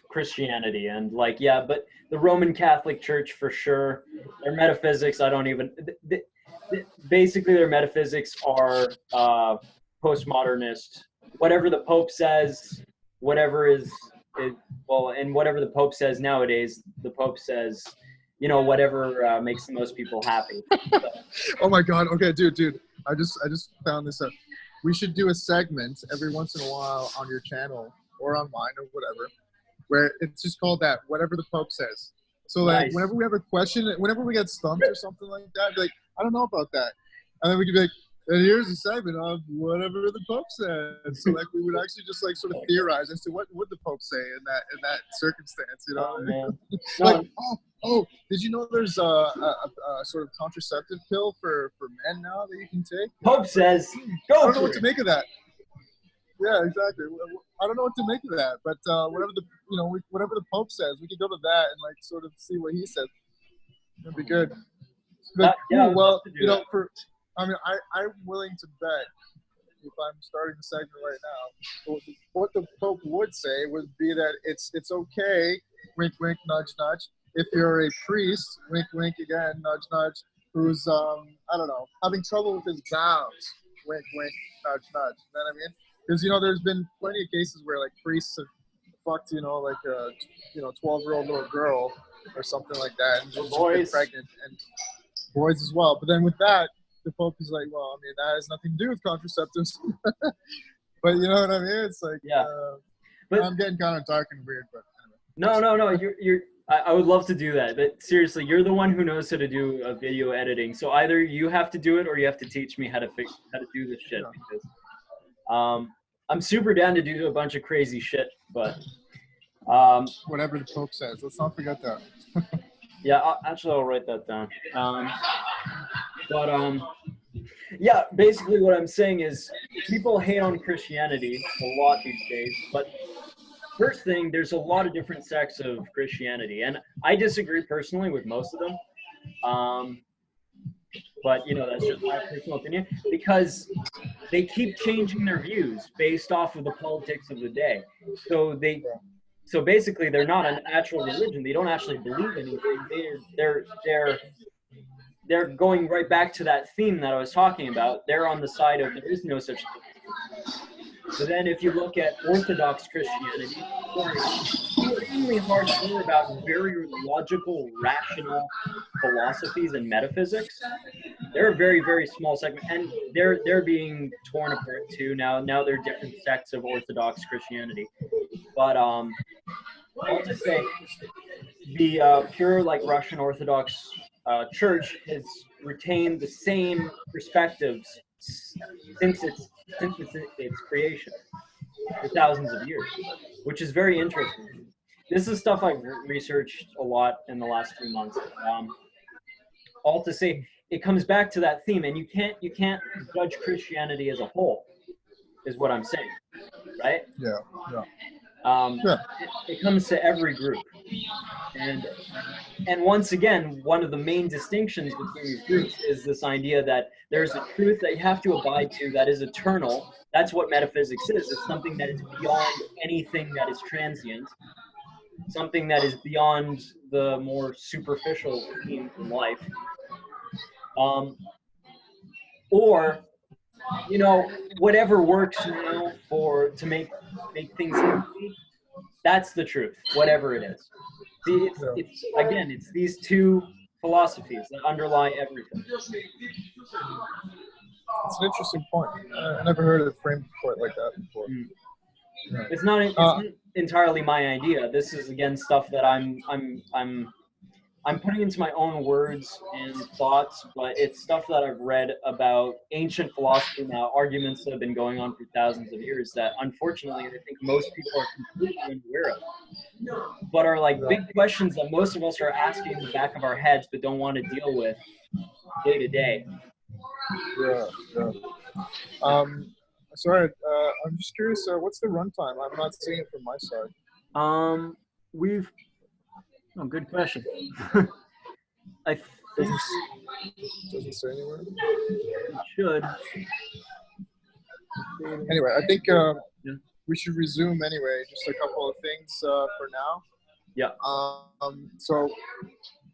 Speaker 1: Christianity, and but the Roman Catholic Church for sure, their metaphysics, basically their metaphysics are postmodernist. Whatever the Pope says, and whatever the Pope says nowadays, the Pope says, whatever makes the most people happy.
Speaker 2: Oh my God. Okay, dude. I just found this out. We should do a segment every once in a while on your channel or on mine or whatever, where it's just called that, whatever the Pope says. So
Speaker 1: Nice.
Speaker 2: Whenever we have a question, whenever we get stumped or something like that, be like, I don't know about that. And then we could be like, and here's a segment of whatever the Pope says. So we would actually just sort of theorize as to what would the Pope say in that circumstance, Oh, did you know there's a sort of contraceptive pill for men now that you can take?
Speaker 1: Pope says, go.
Speaker 2: I don't know what to make of that. Yeah, exactly. I don't know what to make of that, but whatever the Pope says, we could go to that and sort of see what he says. It'd be good. But, cool. Well, I'm willing to bet, if I'm starting the segment right now, what the Pope would say would be that it's okay, wink, wink, nudge, nudge, if you're a priest, wink, wink again, nudge, nudge, who's I don't know, having trouble with his vows. Wink, wink, nudge, nudge. You know what I mean? Because there's been plenty of cases where like priests have fucked like a 12-year-old little girl or something like that, and she's been pregnant, and boys as well. But then with that, the Pope is like, well, I mean, that has nothing to do with contraceptives. But you know what I mean? It's like,
Speaker 1: Yeah. But
Speaker 2: I'm getting kind of dark and weird, but
Speaker 1: No.
Speaker 2: anyway.
Speaker 1: I would love to do that, but seriously, you're the one who knows how to do video editing. So either you have to do it, or you have to teach me how to do this shit.
Speaker 2: Yeah.
Speaker 1: Because I'm super down to do a bunch of crazy shit, but
Speaker 2: Whatever the Pope says, let's not forget that.
Speaker 1: yeah, I'll write that down. Yeah, basically what I'm saying is people hate on Christianity a lot these days, but first thing, there's a lot of different sects of Christianity, and I disagree personally with most of them. But that's just my personal opinion, because they keep changing their views based off of the politics of the day. So basically, they're not an actual religion. They don't actually believe anything. They're going right back to that theme that I was talking about. They're on the side of there is no such thing. But then if you look at Orthodox Christianity, extremely hardcore about very logical, rational philosophies and metaphysics. They're a very, very small segment, and they're being torn apart too now. Now they're different sects of Orthodox Christianity. But I'll just say the pure Russian Orthodox Church has retained the same perspectives since its creation for thousands of years, which is very interesting. This is stuff I've researched a lot in the last few months. All to say, it comes back to that theme, and you can't judge Christianity as a whole, is what I'm saying, right?
Speaker 2: Yeah.
Speaker 1: It comes to every group, and once again, one of the main distinctions between these groups is this idea that there's a truth that you have to abide to that is eternal. That's what metaphysics is. It's something that is beyond anything that is transient, something that is beyond the more superficial themes in life. Or whatever works now to make things healthy, that's the truth, whatever it is. See, it's these two philosophies that underlie everything.
Speaker 2: It's an interesting point. I never heard it framed quite like that before.
Speaker 1: Yeah. It's not entirely my idea. This is again stuff that I'm putting into my own words and thoughts, but it's stuff that I've read about ancient philosophy now, arguments that have been going on for thousands of years that unfortunately I think most people are completely unaware of, but are big questions that most of us are asking in the back of our heads but don't want to deal with day to day.
Speaker 2: Yeah. Sorry, I'm just curious, what's the runtime? I'm not seeing it from my side.
Speaker 1: Good question. I think
Speaker 2: doesn't say anywhere.
Speaker 1: It should.
Speaker 2: Anyway, I think we should resume anyway. Just a couple of things for now.
Speaker 1: Yeah.
Speaker 2: So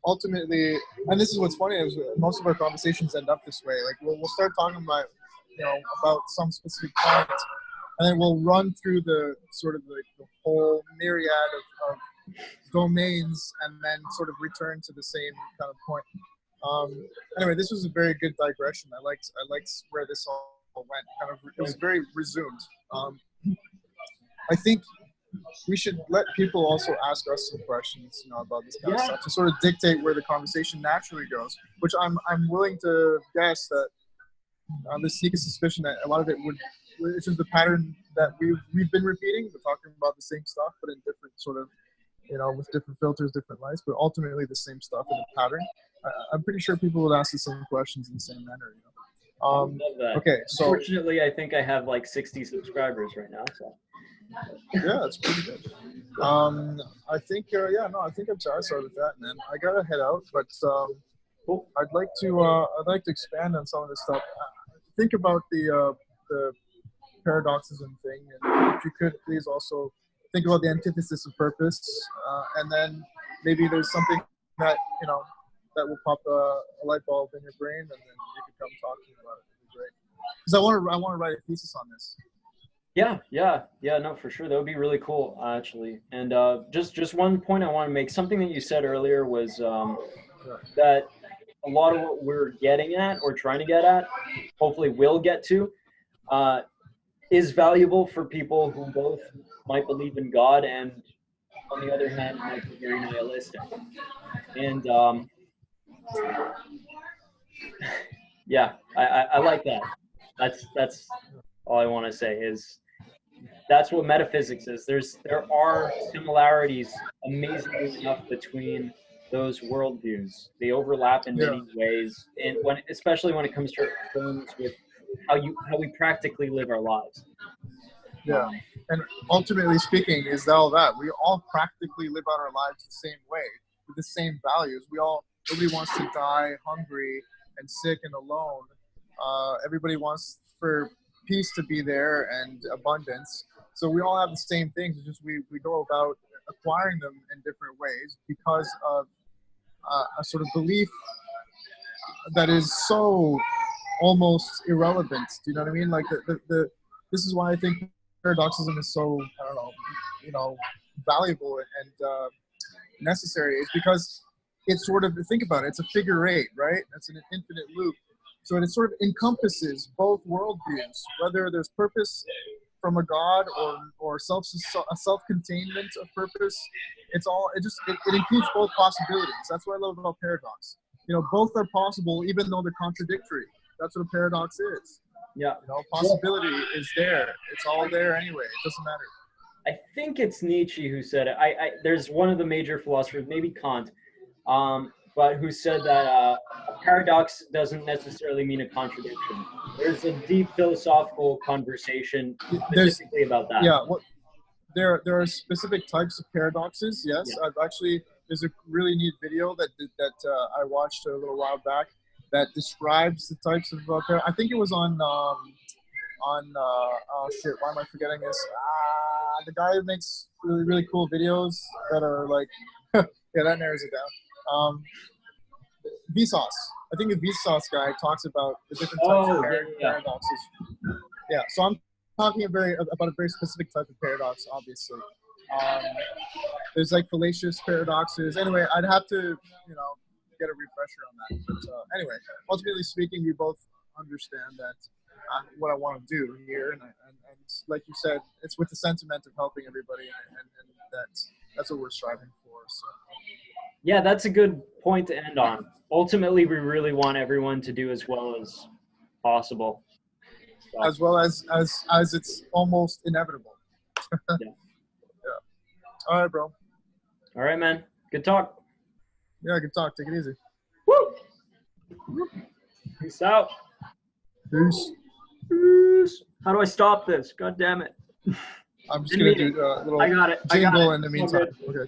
Speaker 2: ultimately, and this is what's funny, is most of our conversations end up this way. We'll start talking about some specific point, and then we'll run through the sort of the whole myriad of domains, and then sort of return to the same kind of point. Anyway, this was a very good digression. I liked where this all went. It was very resumed. I think we should let people also ask us some questions, about this kind of stuff, to sort of dictate where the conversation naturally goes. Which I'm willing to guess that the sneaky suspicion that a lot of it it's just the pattern that we've been repeating. We're talking about the same stuff, but in different sort of, with different filters, different lights, but ultimately the same stuff in a pattern. I'm pretty sure people would ask the same questions in the same manner.
Speaker 1: I love that.
Speaker 2: Okay, so
Speaker 1: fortunately, I think I have 60 subscribers right now. So
Speaker 2: yeah, that's pretty good. I think I think I'm satisfied with that, man. I gotta head out, but
Speaker 1: cool.
Speaker 2: I'd like to expand on some of this stuff. Think about the paradoxism thing, and if you could please also think about the antithesis of purpose, and then maybe there's something that that will pop a light bulb in your brain, and then you can come talk to me about it. It'd be great. Because I want to write a thesis on this.
Speaker 1: Yeah, no, for sure. That would be really cool, actually. And just one point I want to make. Something that you said earlier was that a lot of what we're getting at or trying to get at, hopefully will get to, is valuable for people who both might believe in God and, on the other hand, might be very nihilistic. And yeah, I like that. That's all I want to say is that's what metaphysics is. There are similarities, amazingly enough, between those worldviews. They overlap in many ways, and especially when it comes to terms with how we practically live our lives.
Speaker 2: Yeah, and ultimately speaking, is all that we all practically live out our lives the same way with the same values. Nobody wants to die hungry and sick and alone. Everybody wants for peace to be there and abundance. So we all have the same things. It's just we go about acquiring them in different ways because of a sort of belief that is so almost irrelevant. Do you know what I mean? Like this is why I think paradoxism is so, I don't know, valuable and necessary, is because it's sort of, think about it, it's a figure eight, right? It's an infinite loop. So it sort of encompasses both worldviews, whether there's purpose from a God or a self-containment of purpose. It includes both possibilities. That's what I love about paradox. Both are possible even though they're contradictory. That's what a paradox is.
Speaker 1: Yeah.
Speaker 2: Possibility is there. It's all there anyway. It doesn't matter.
Speaker 1: I think it's Nietzsche who said it. There's one of the major philosophers, maybe Kant, but who said that a paradox doesn't necessarily mean a contradiction. There's a deep philosophical conversation specifically about that.
Speaker 2: Yeah. There are specific types of paradoxes. Yes. Yeah. There's a really neat video that I watched a little while back that describes the types of I think it was on oh shit, why am I forgetting this? The guy who makes really, really cool videos that are like yeah, that narrows it down. Vsauce. I think the Vsauce guy talks about the different types of paradoxes. Yeah, so I'm talking about a very specific type of paradox, obviously. There's like fallacious paradoxes. Anyway, I'd have to, get a refresher on that. But anyway, ultimately speaking, we both understand that what I want to do here, and like you said, it's with the sentiment of helping everybody, and that's what we're striving for. So.
Speaker 1: Yeah, that's a good point to end on. Ultimately, we really want everyone to do as well as possible.
Speaker 2: So. As well as it's almost inevitable. Yeah. All right, bro.
Speaker 1: All right, man. Good talk.
Speaker 2: Yeah, good talk. Take it easy.
Speaker 1: Woo! Peace out.
Speaker 2: Peace.
Speaker 1: Peace. How do I stop this? God damn it.
Speaker 2: I'm just going to do a little
Speaker 1: I got it.
Speaker 2: jingle in the meantime. Okay.